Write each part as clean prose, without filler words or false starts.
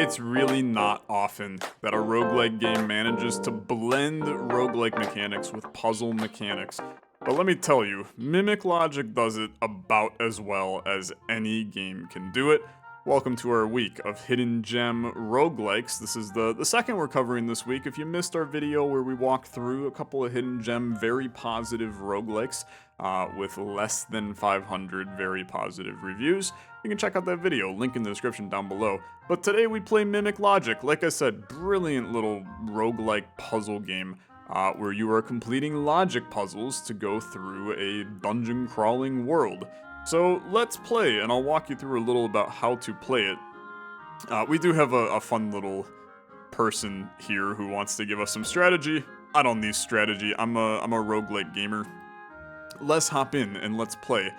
It's really not often that a roguelike game manages to blend roguelike mechanics with puzzle mechanics. But let me tell you, Mimic Logic does it about as well as any game can do it. Welcome to our week of Hidden Gem Roguelikes. This is the second we're covering this week. If you missed our video where we walked through a couple of Hidden Gem very positive roguelikes with less than 500 very positive reviews, you can check out that video, link in the description down below. But today we play Mimic Logic. Like I said, brilliant little roguelike puzzle game where you are completing logic puzzles to go through a dungeon crawling world. So let's play, and I'll walk you through a little about how to play it. We do have a fun little person here who wants to give us some strategy. I don't need strategy. I'm a roguelike gamer. Let's hop in and let's play.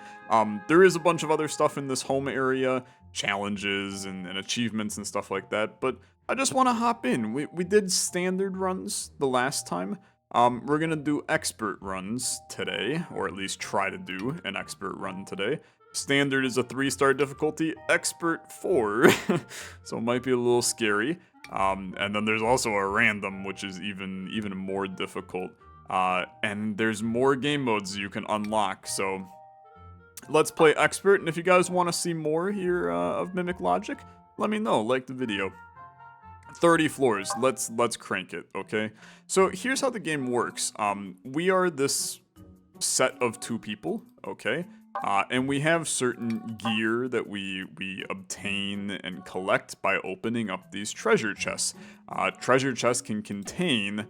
There is a bunch of other stuff in this home area, challenges and achievements and stuff like that, but I just want to hop in. We did standard runs the last time. We're gonna do expert runs today, or at least try to do an expert run today. Standard is a 3-star difficulty, expert 4, so it might be a little scary. And then there's also a random, which is even more difficult. And there's more game modes you can unlock, so let's play expert. And if you guys want to see more here of Mimic Logic, let me know. Like the video. 30 floors. Let's crank it, okay? So here's how the game works. We are this set of 2 people, okay? And we have certain gear that we obtain and collect by opening up these treasure chests. Treasure chests can contain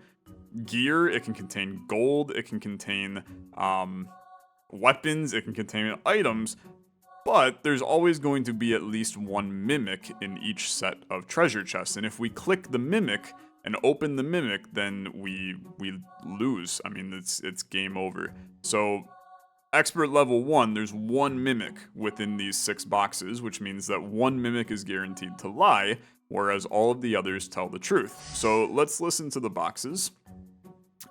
gear, it can contain gold, it can contain weapons, it can contain items, but there's always going to be at least one mimic in each set of treasure chests. And if we click the mimic and open the mimic, then we lose. I mean, it's game over. So expert level 1, there's one mimic within these 6 boxes, which means that one mimic is guaranteed to lie, whereas all of the others tell the truth. So let's listen to the boxes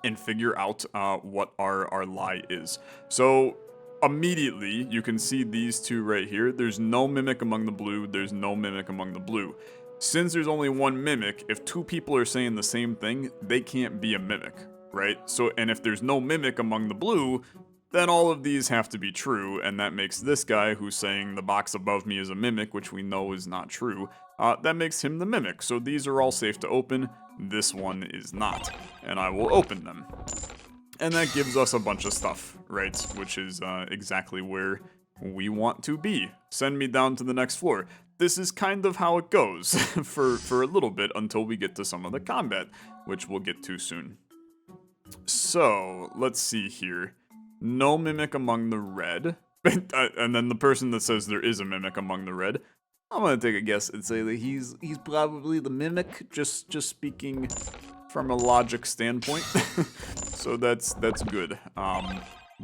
and figure out what our lie is. So immediately, you can see these 2 right here. There's no mimic among the blue, there's no mimic among the blue. Since there's only one mimic, if 2 people are saying the same thing, they can't be a mimic, right? So, and if there's no mimic among the blue, then all of these have to be true, and that makes this guy who's saying the box above me is a mimic, which we know is not true, that makes him the mimic. So these are all safe to open, this one is not, and I will open them. And that gives us a bunch of stuff, right? Which is exactly where we want to be. Send me down to the next floor. This is kind of how it goes for a little bit until we get to some of the combat, which we'll get to soon. So, let's see here. No mimic among the red. And then the person that says there is a mimic among the red, I'm gonna take a guess and say that he's probably the mimic, just speaking from a logic standpoint. So that's good.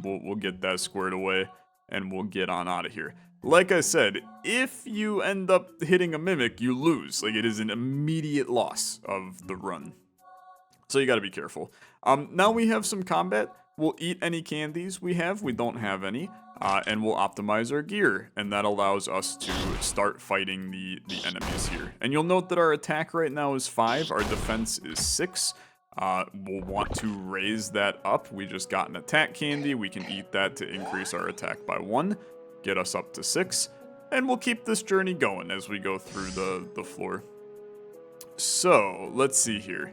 We'll get that squared away and we'll get on out of here. Like I said, if you end up hitting a mimic, you lose. Like, it is an immediate loss of the run. So you gotta be careful. Now we have some combat. We'll eat any candies we have. We don't have any. And we'll optimize our gear, and that allows us to start fighting the enemies here. And you'll note that our attack right now is 5, our defense is 6. We'll want to raise that up. We just got an attack candy, we can eat that to increase our attack by 1, get us up to 6, and we'll keep this journey going as we go through the floor. So, let's see here.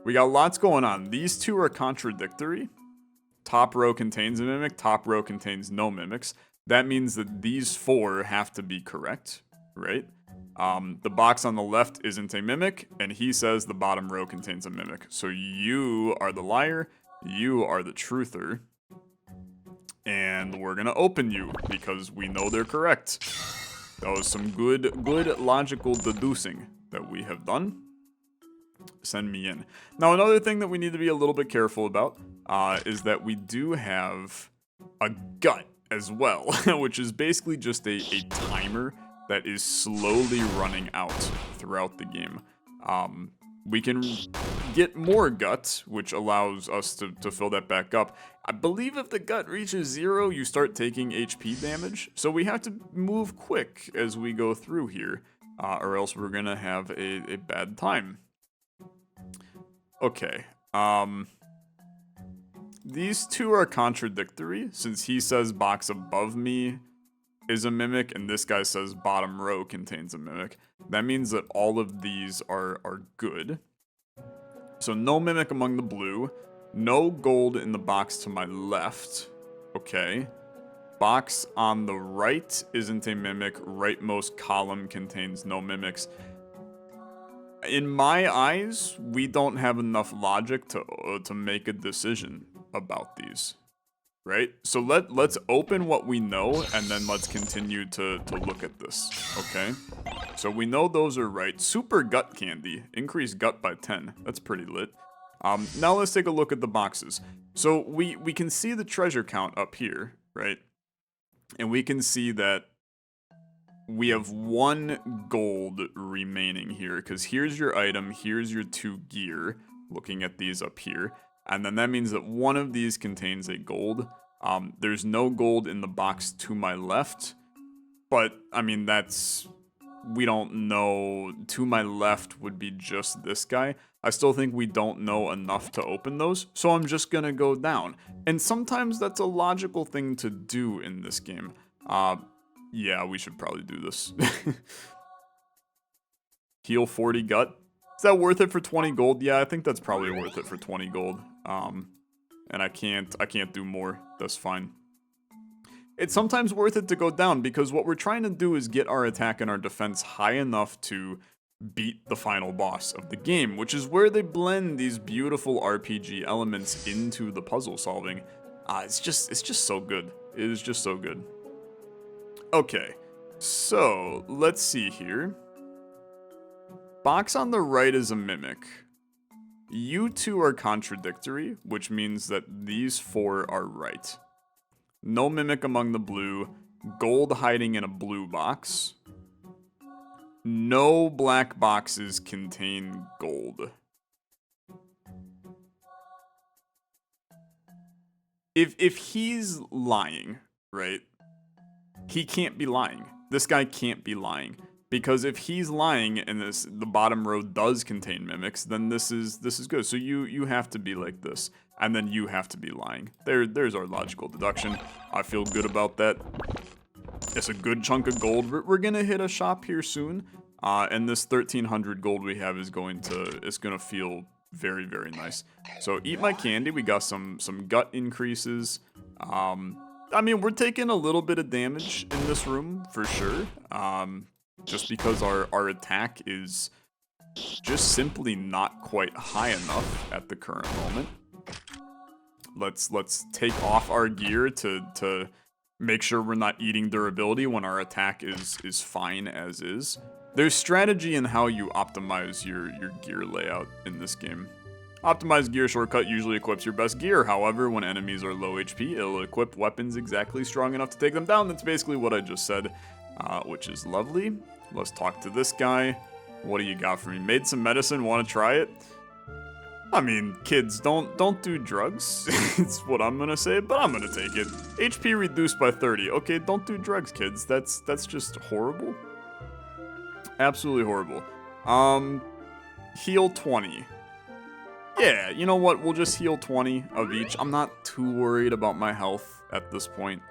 We got lots going on. These 2 are contradictory. Top row contains a mimic, top row contains no mimics. That means that these 4 have to be correct, right? The box on the left isn't a mimic, and he says the bottom row contains a mimic. So you are the liar, you are the truther, and we're gonna open you because we know they're correct. That was some good logical deducing that we have done. Send me in. Now, another thing that we need to be a little bit careful about is that we do have a gut as well, which is basically just a timer that is slowly running out throughout the game. We can get more gut, which allows us to fill that back up. I believe if the gut reaches 0, you start taking HP damage, so we have to move quick as we go through here. or else we're gonna have a bad time. Okay, these two are contradictory, since he says box above me is a mimic, and this guy says bottom row contains a mimic. That means that all of these are good. So no mimic among the blue, no gold in the box to my left. Okay. Box on the right isn't a mimic, rightmost column contains no mimics. In my eyes, we don't have enough logic to make a decision about these. Right? So let's open what we know, and then let's continue to look at this, okay? So we know those are right. Super gut candy. Increase gut by 10. That's pretty lit. Now let's take a look at the boxes. So we can see the treasure count up here, right? And we can see that we have 1 gold remaining here, because here's your item, here's your 2 gear, looking at these up here. And then that means that one of these contains a gold. There's no gold in the box to my left, but I mean, we don't know. To my left would be just this guy. I still think we don't know enough to open those, so I'm just gonna go down. And sometimes that's a logical thing to do in this game. Yeah, we should probably do this. Heal 40 gut. Is that worth it for 20 gold? Yeah, I think that's probably worth it for 20 gold. And I can't do more. That's fine. It's sometimes worth it to go down, because what we're trying to do is get our attack and our defense high enough to beat the final boss of the game, which is where they blend these beautiful RPG elements into the puzzle solving. It's just so good. It is just so good. Okay, so let's see here. Box on the right is a mimic. You two are contradictory, which means that these 4 are right. No mimic among the blue, gold hiding in a blue box. No black boxes contain gold. If he's lying, right? He can't be lying. This guy can't be lying. Because if he's lying and the bottom row does contain mimics, then this is good. So you have to be like this, and then you have to be lying. There's our logical deduction. I feel good about that. It's a good chunk of gold. We're gonna hit a shop here soon, and this 1,300 gold we have is gonna feel very, very nice. So eat my candy. We got some gut increases. I mean, we're taking a little bit of damage in this room for sure. Just because our attack is just simply not quite high enough at the current moment. Let's take off our gear to make sure we're not eating durability when our attack is fine as is. There's strategy in how you optimize your gear layout in this game. Optimized gear shortcut usually equips your best gear. However, when enemies are low HP, it'll equip weapons exactly strong enough to take them down. That's basically what I just said, which is lovely. Let's talk to this guy. What do you got for me? Made some medicine, want to try it? I mean, kids, don't do drugs. It's what I'm gonna say, but I'm gonna take it. HP reduced by 30. Okay, don't do drugs, kids. That's just horrible. Absolutely horrible. Heal 20. Yeah, you know what? We'll just heal 20 of each. I'm not too worried about my health at this point.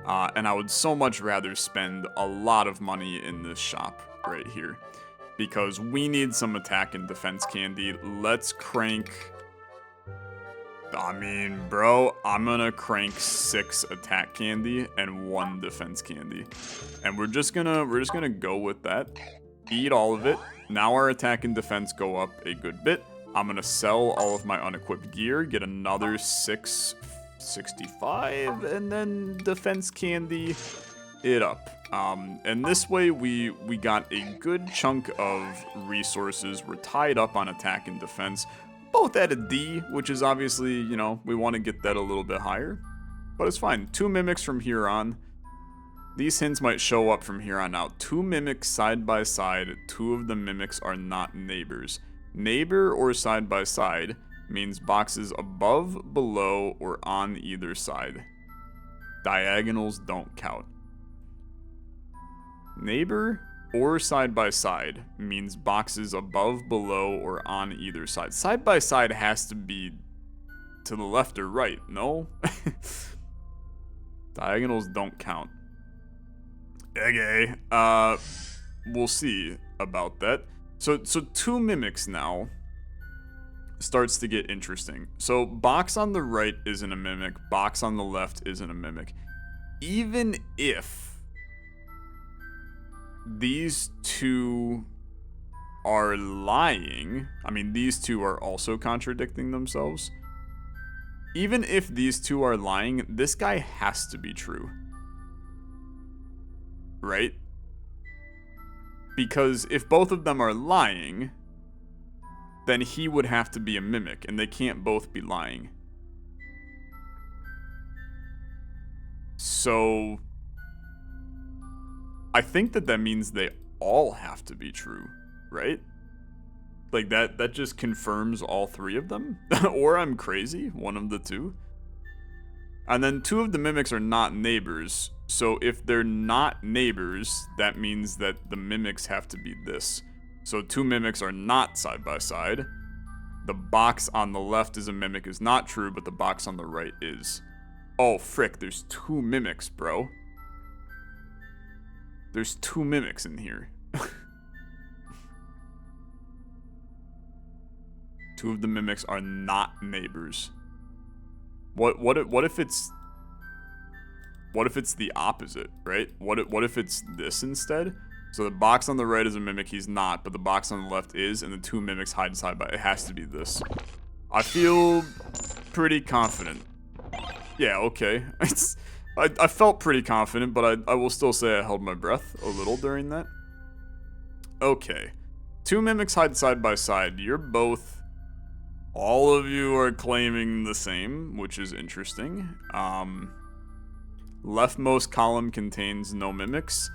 And I would so much rather spend a lot of money in this shop right here, because we need some attack and defense candy. Let's crank... I mean, bro, I'm gonna crank 6 attack candy and 1 defense candy. And we're just gonna go with that. Eat all of it. Now our attack and defense go up a good bit. I'm gonna sell all of my unequipped gear, get another 665, and then defense candy it up. And this way we got a good chunk of resources. We're tied up on attack and defense, both at a D, which is obviously, you know, we want to get that a little bit higher, but it's fine. 2 mimics from here on. These hints might show up from here on out. 2 mimics side by side. 2 of the mimics are not neighbors. Neighbor or side by side means boxes above, below, or on either side. Diagonals don't count. Neighbor or side by side means boxes above, below, or on either side. Side by side has to be to the left or right, no? Diagonals don't count. Okay, we'll see about that. So 2 mimics now starts to get interesting. So box on the right isn't a mimic, box on the left isn't a mimic. Even if these two are lying, I mean, these two are also contradicting themselves. Even if these two are lying, this guy has to be true. Right? Because if both of them are lying, then he would have to be a mimic, and they can't both be lying. So I think that means they all have to be true, right? Like that just confirms all 3 of them? Or I'm crazy, one of the 2. And then 2 of the mimics are not neighbors, so if they're not neighbors, that means that the mimics have to be this. So 2 mimics are not side by side. The box on the left is a mimic is not true, but the box on the right is. Oh frick, there's 2 mimics, bro. There's 2 mimics in here. 2 of the mimics are not neighbors. What if it's the opposite, right? What if it's this instead? So the box on the right is a mimic, he's not, but the box on the left is, and the 2 mimics hide side by. It has to be this. I feel pretty confident. Yeah, okay. I felt pretty confident, but I will still say I held my breath a little during that. Okay. 2 mimics hide side by side. You're both... All of you are claiming the same, which is interesting. Leftmost column contains no mimics.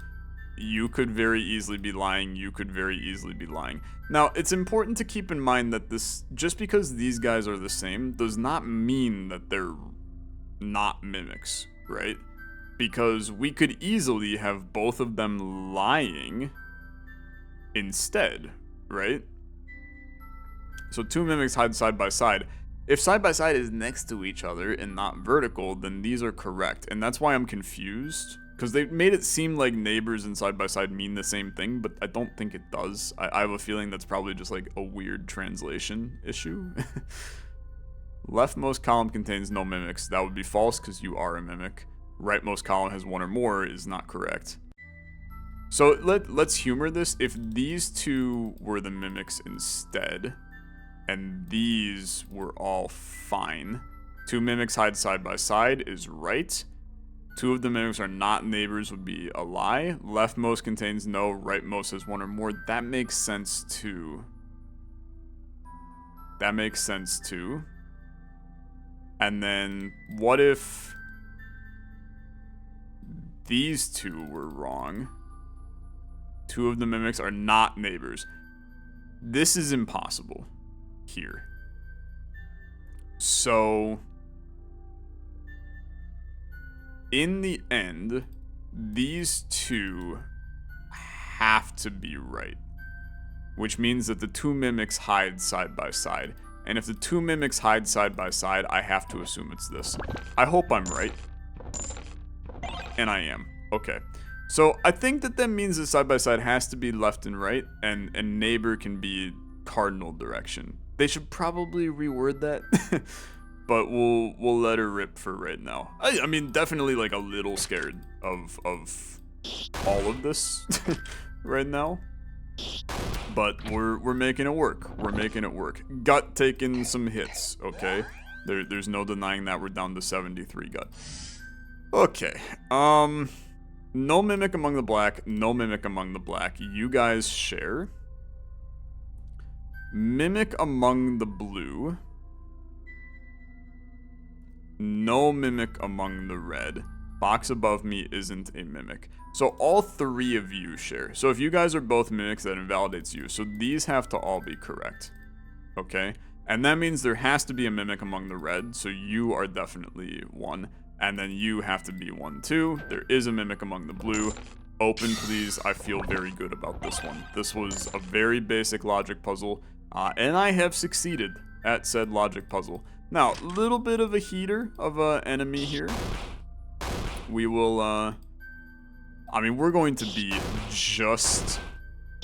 You could very easily be lying. You could very easily be lying. Now, it's important to keep in mind that this, just because these guys are the same, does not mean that they're not mimics, right? Because we could easily have both of them lying instead, right? So 2 mimics hide side by side. If side by side is next to each other and not vertical, then these are correct. And that's why I'm confused. Because they made it seem like neighbors and side by side mean the same thing, but I don't think it does. I have a feeling that's probably just like a weird translation issue. Leftmost column contains no mimics. That would be false because you are a mimic. Rightmost column has 1 or more is not correct. So let's humor this. If these 2 were the mimics instead, and these were all fine, 2 mimics hide side by side is right. 2 of the mimics are not neighbors would be a lie. Leftmost contains no, rightmost has 1 or more. That makes sense too. That makes sense too. And then what if these 2 were wrong? 2 of the mimics are not neighbors. This is impossible here. So in the end, these 2 have to be right, which means that the 2 mimics hide side by side. And if the 2 mimics hide side by side, I have to assume it's this. I hope I'm right. And I am. Okay. So I think that means that side by side has to be left and right, and neighbor can be cardinal direction. They should probably reword that. But we'll let her rip for right now. I mean, definitely like a little scared of all of this right now. But we're making it work. We're making it work. Gut taking some hits, okay? There's no denying that we're down to 73 gut. Okay. No mimic among the black, no mimic among the black. You guys share. Mimic among the blue. No mimic among the red. Box above me isn't a mimic. So all 3 of you share. So if you guys are both mimics, that invalidates you. So these have to all be correct. Okay? And that means there has to be a mimic among the red. So you are definitely 1. And then you have to be 1 too. There is a mimic among the blue. Open, please. I feel very good about this one. This was a very basic logic puzzle, and I have succeeded at said logic puzzle. Now, a little bit of a heater of an enemy here. We will, I mean, we're going to be just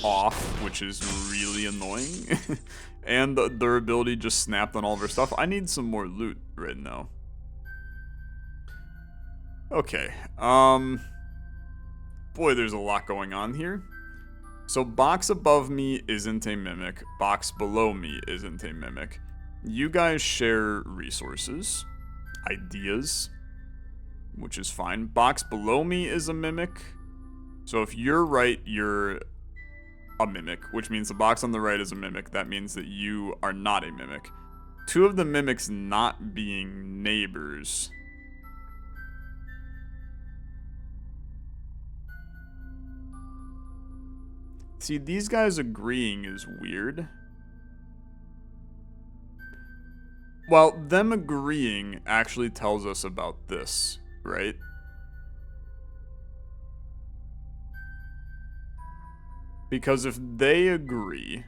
off, which is really annoying. And the durability just snapped on all of our stuff. I need some more loot right now. Okay, boy, there's a lot going on here. So box above me isn't a mimic. Box below me isn't a mimic. You guys share resources, ideas, which is fine. Box below me is a mimic. So if you're right, you're a mimic, which means the box on the right is a mimic. That means that you are not a mimic. Two of the mimics not being neighbors. See, these guys agreeing is weird. Well, them agreeing actually tells us about this, right? Because if they agree,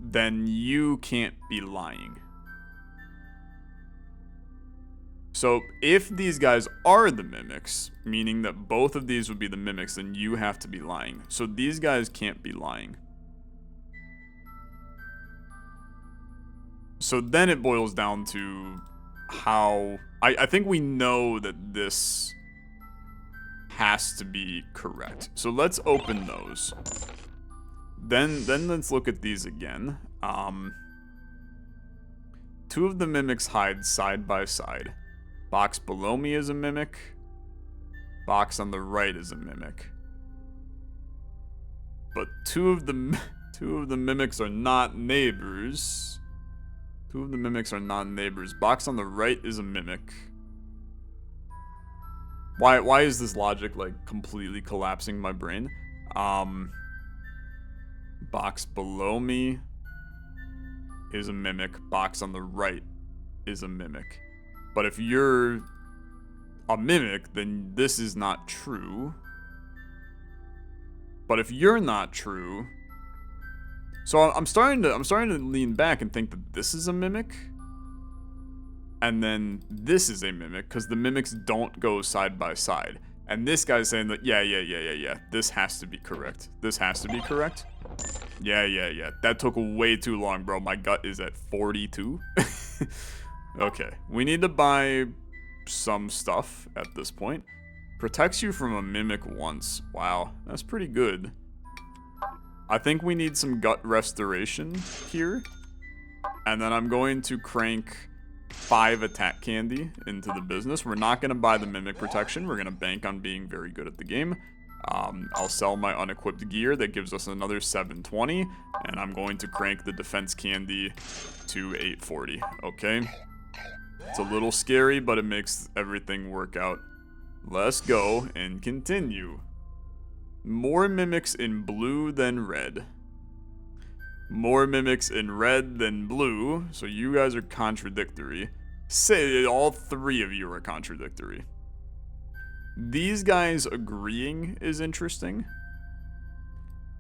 then you can't be lying. So if these guys are the mimics, meaning that both of these would be the mimics, then you have to be lying. So these guys can't be lying. So then it boils down to how... I think we know that this has to be correct. So let's open those. Then let's look at these again. Two of the mimics hide side by side. Box below me is a mimic. Box on the right is a mimic. But two of the mimics are not neighbors. Two of the mimics are not neighbors. Box on the right is a mimic. Why is this logic like completely collapsing my brain? Box below me is a mimic. Box on the right is a mimic. But if you're a mimic, then this is not true. But if you're not true, so I'm starting to lean back and think that this is a mimic, and then this is a mimic because the mimics don't go side by side. And this guy's saying that yeah, this has to be correct. This has to be correct. Yeah. That took way too long, bro. My gut is at 42. Okay, we need to buy some stuff at this point. Protects you from a mimic once. Wow, that's pretty good. I think we need some gut restoration here. And then I'm going to crank 5 attack candy into the business. We're not going to buy the mimic protection. We're going to bank on being very good at the game. I'll sell my unequipped gear. That gives us another 720. And I'm going to crank the defense candy to 840. Okay. It's a little scary, but it makes everything work out. Let's go and continue. More mimics in blue than red. More mimics in red than blue. So you guys are contradictory. Say all 3 of you are contradictory. These guys agreeing is interesting.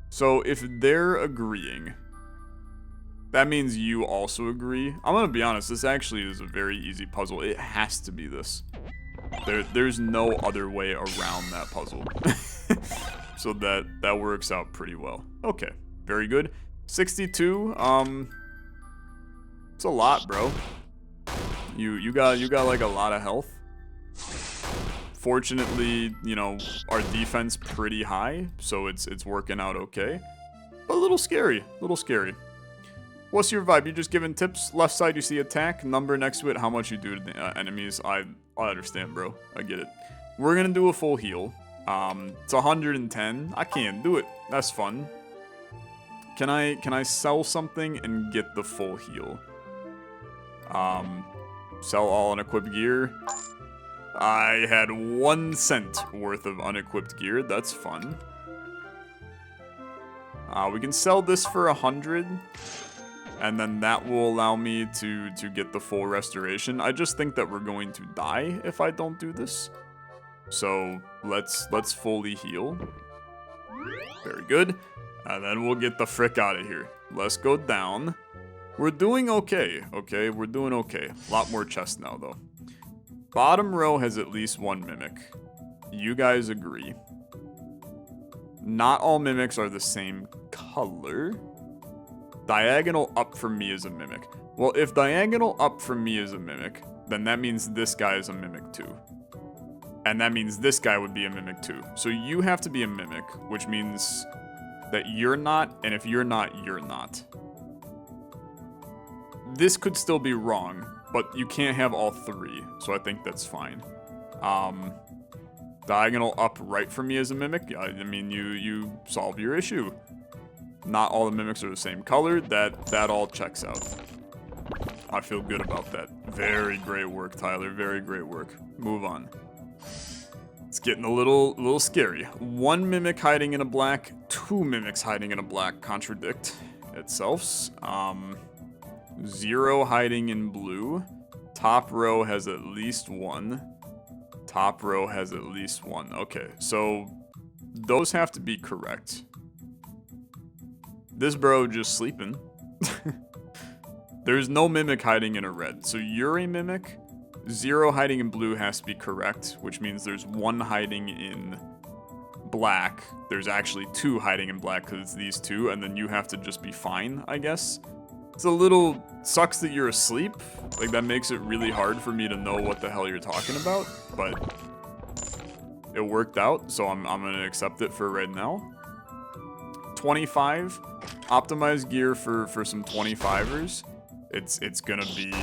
So if they're agreeing, that means you also agree. I'm gonna be honest, this actually is a very easy puzzle. It has to be this. There's no other way around that puzzle. So that works out pretty well. Okay, very good. 62, it's a lot, bro. You got like a lot of health. Fortunately, you know, our defense pretty high, so it's working out okay. But a little scary, What's your vibe? You just giving tips? Left side you see attack, number next to it, how much you do to the enemies. I understand, bro. I get it. We're gonna do a full heal. It's 110. I can't do it. That's fun. Can I sell something and get the full heal? Sell all unequipped gear. I had 1 cent worth of unequipped gear. That's fun. We can sell this for 100. and then that will allow me to get the full restoration. I just think that we're going to die if I don't do this. So let's fully heal. Very good. And then we'll get the frick out of here. Let's go down. We're doing okay, okay? We're doing okay. A lot more chests now, though. Bottom row has at least one mimic. You guys agree. Not all mimics are the same color. Diagonal up from me is a mimic. Well, if diagonal up from me is a mimic, then that means this guy is a mimic too. And that means this guy would be a mimic too. So you have to be a mimic, which means that you're not, and if you're not, you're not. This could still be wrong, but you can't have all three, so I think that's fine. Diagonal up right from me as a mimic, I mean, you solve your issue. Not all the mimics are the same color, that all checks out. I feel good about that. Very great work, Tyler, very great work. Move on. It's getting a little scary. One mimic hiding in a black, two mimics hiding in a black contradict itself. 0 hiding in blue. Top row has at least one. Top row has at least one. Okay, so those have to be correct. This bro just sleeping. There's no mimic hiding in a red, so you're a mimic. 0 hiding in blue has to be correct, which means there's 1 hiding in black. There's actually 2 hiding in black because it's these 2, and then you have to just be fine, I guess. It's a little sucks that you're asleep. Like, that makes it really hard for me to know what the hell you're talking about, but it worked out, so I'm gonna accept it for right now. 25, optimized gear for some 25ers. It's gonna be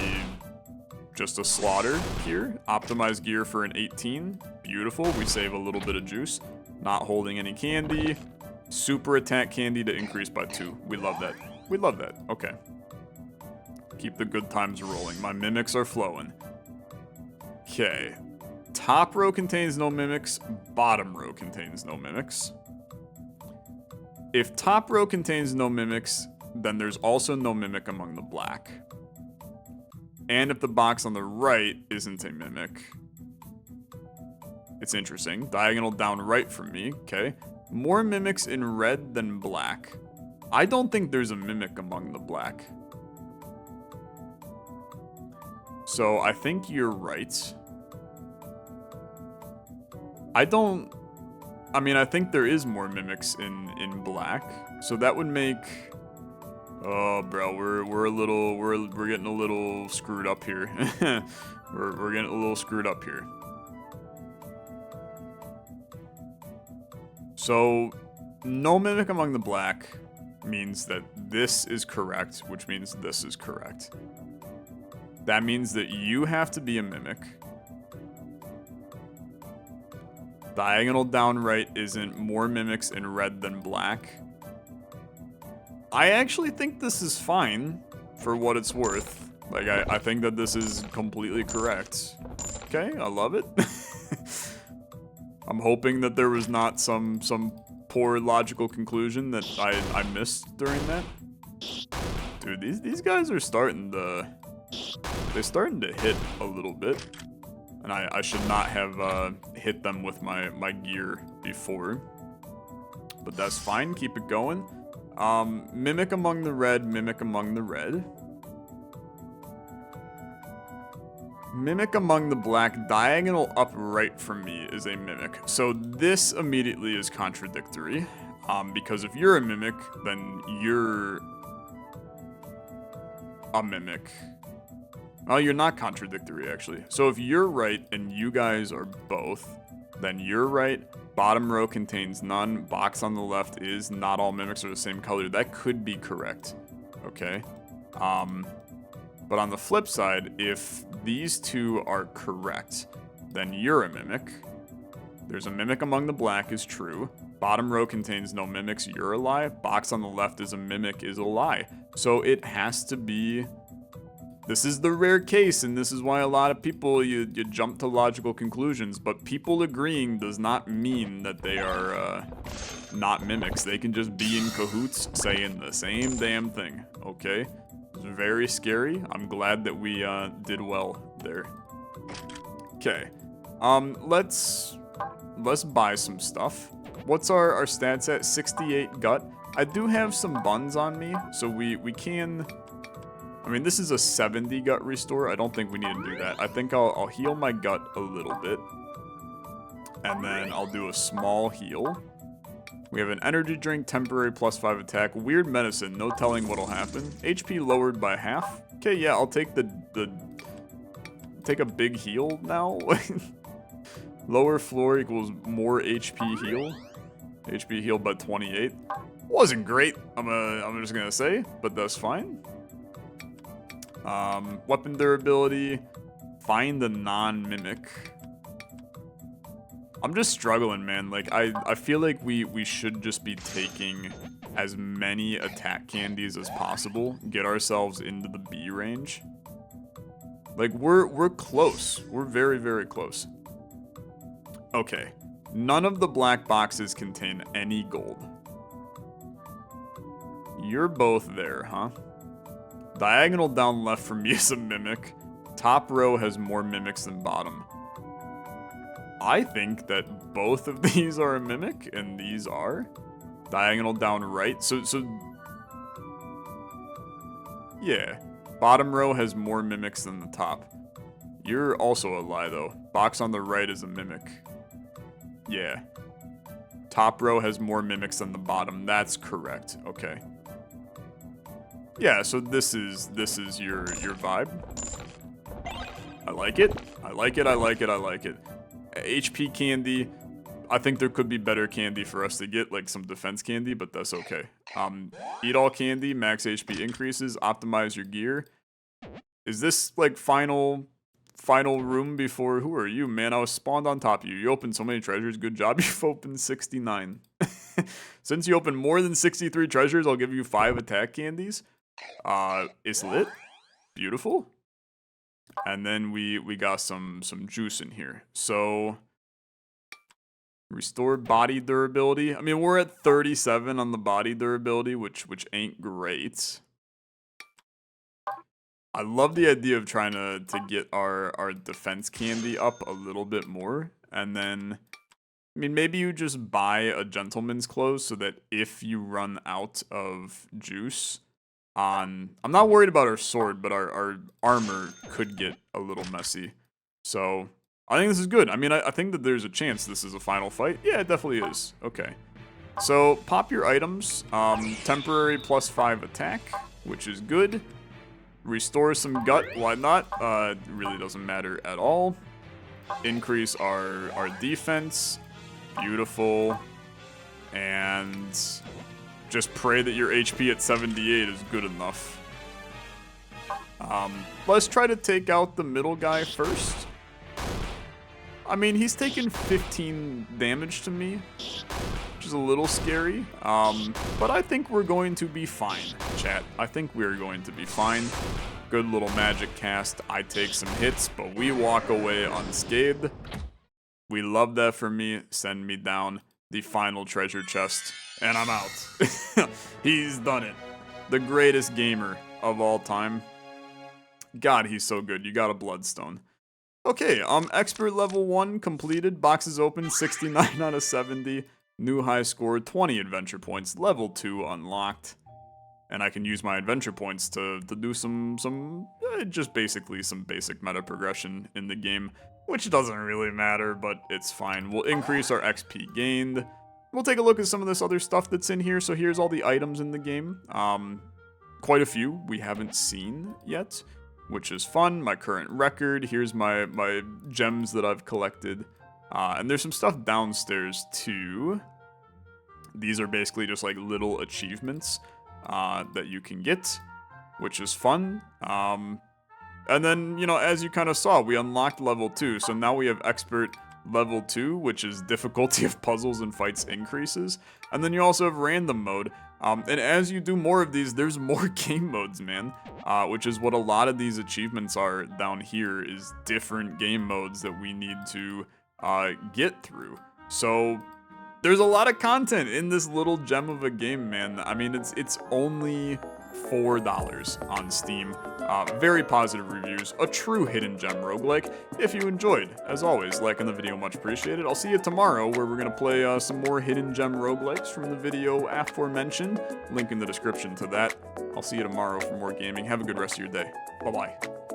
just a slaughter here. Optimized gear for an 18. Beautiful. We save a little bit of juice. Not holding any candy. Super attack candy to increase by 2. We love that. We love that. Okay. Keep the good times rolling. My mimics are flowing. Okay. Top row contains no mimics. Bottom row contains no mimics. If top row contains no mimics, then there's also no mimic among the black. And if the box on the right isn't a mimic, it's interesting. Diagonal down right from me, okay. More mimics in red than black. I don't think there's a mimic among the black. So I think you're right. I think there is more mimics in black. So that would make... Oh, bro, we're getting a little screwed up here. we're getting a little screwed up here. So, no mimic among the black means that this is correct, which means this is correct. That means that you have to be a mimic. Diagonal down right isn't more mimics in red than black. I actually think this is fine for what it's worth. Like, I think that this is completely correct. Okay, I love it. I'm hoping that there was not some poor logical conclusion that I missed during that. Dude, these guys are starting to... They're starting to hit a little bit. And I should not have hit them with my gear before. But that's fine, keep it going. Mimic among the red, mimic among the red. Mimic among the black, diagonal up right from me is a mimic. So this immediately is contradictory. Because if you're a mimic, then you're a mimic. Oh, you're not contradictory, actually. So if you're right and you guys are both, then you're right. Bottom row contains none. Box on the left is not all mimics are the same color. That could be correct. Okay. But on the flip side, if these two are correct, then you're a mimic. There's a mimic among the black is true. Bottom row contains no mimics, you're a lie. Box on the left is a mimic is a lie. So it has to be... This is the rare case, and this is why a lot of people, you jump to logical conclusions, but people agreeing does not mean that they are not mimics. They can just be in cahoots saying the same damn thing, okay? very scary. I'm glad that we did well there. Okay. Let's buy some stuff. What's our stats at? 68 gut. I do have some buns on me, so we can... I mean, this is a 70 gut restore. I don't think we need to do that. I think I'll heal my gut a little bit. And then I'll do a small heal. We have an energy drink, temporary +5 attack, weird medicine, no telling what'll happen. HP lowered by half. Okay, yeah, I'll take take a big heal now. Lower floor equals more HP heal. HP healed by 28. Wasn't great, I'm just gonna say, but that's fine. Weapon durability. Find the non-mimic. I'm just struggling, man. Like, I feel like we should just be taking as many attack candies as possible. Get ourselves into the B range. Like, we're close. We're very, very close. Okay. None of the black boxes contain any gold. You're both there, huh? Diagonal down left from me is a mimic. Top row has more mimics than bottom. I think that both of these are a mimic, and these are. Diagonal down right. So yeah. Bottom row has more mimics than the top. You're also a lie, though. Box on the right is a mimic. Yeah. Top row has more mimics than the bottom. That's correct. Okay. Yeah, so this is your vibe. I like it. I like it. I like it. I like it. HP candy. I think there could be better candy for us to get, like some defense candy, but that's okay. Eat all candy, max HP increases, optimize your gear. Is this like final room before? Who are you, man? I was spawned on top of you. You opened so many treasures. Good job. You've opened 69. Since you opened more than 63 treasures, I'll give you 5 attack candies. It's lit. Beautiful. And then we got some juice in here. So restore body durability. I mean, we're at 37 on the body durability, which ain't great. I love the idea of trying to get our defense candy up a little bit more. And then, I mean, maybe you just buy a gentleman's clothes so that if you run out of juice I'm not worried about our sword, but our armor could get a little messy. So I think this is good. I mean, I think that there's a chance this is a final fight. Yeah, it definitely is. Okay. So pop your items. Temporary +5 attack, which is good. Restore some gut, why not? It really doesn't matter at all. Increase our defense. Beautiful. And just pray that your HP at 78 is good enough. Let's try to take out the middle guy first. I mean, he's taken 15 damage to me, which is a little scary. But I think we're going to be fine, chat. I think we're going to be fine. Good little magic cast. I take some hits, but we walk away unscathed. We love that for me. Send me down the final treasure chest. And I'm out. He's done it. The greatest gamer of all time. God, he's so good. You got a bloodstone. Okay, expert level 1 completed. Boxes open, 69 out of 70. New high score, 20 adventure points. Level 2 unlocked. And I can use my adventure points to do just basically some basic meta progression in the game, which doesn't really matter, but it's fine. We'll increase our XP gained. We'll take a look at some of this other stuff that's in here. So here's all the items in the game. Quite a few we haven't seen yet, which is fun. My current record. Here's my gems that I've collected. And there's some stuff downstairs too. These are basically just like little achievements that you can get, which is fun. And then, you know, as you kind of saw, we unlocked level 2. So now we have expert level 2, which is difficulty of puzzles and fights increases. And then you also have random mode. And as you do more of these, there's more game modes, man. Which is what a lot of these achievements are down here, is different game modes that we need to get through. So there's a lot of content in this little gem of a game, man. I mean, it's only $4 on Steam. Very positive reviews, a true hidden gem roguelike. If you enjoyed, as always, liking the video much appreciated. I'll see you tomorrow where we're going to play some more hidden gem roguelikes from the video aforementioned. Link in the description to that. I'll see you tomorrow for more gaming. Have a good rest of your day. Bye-bye.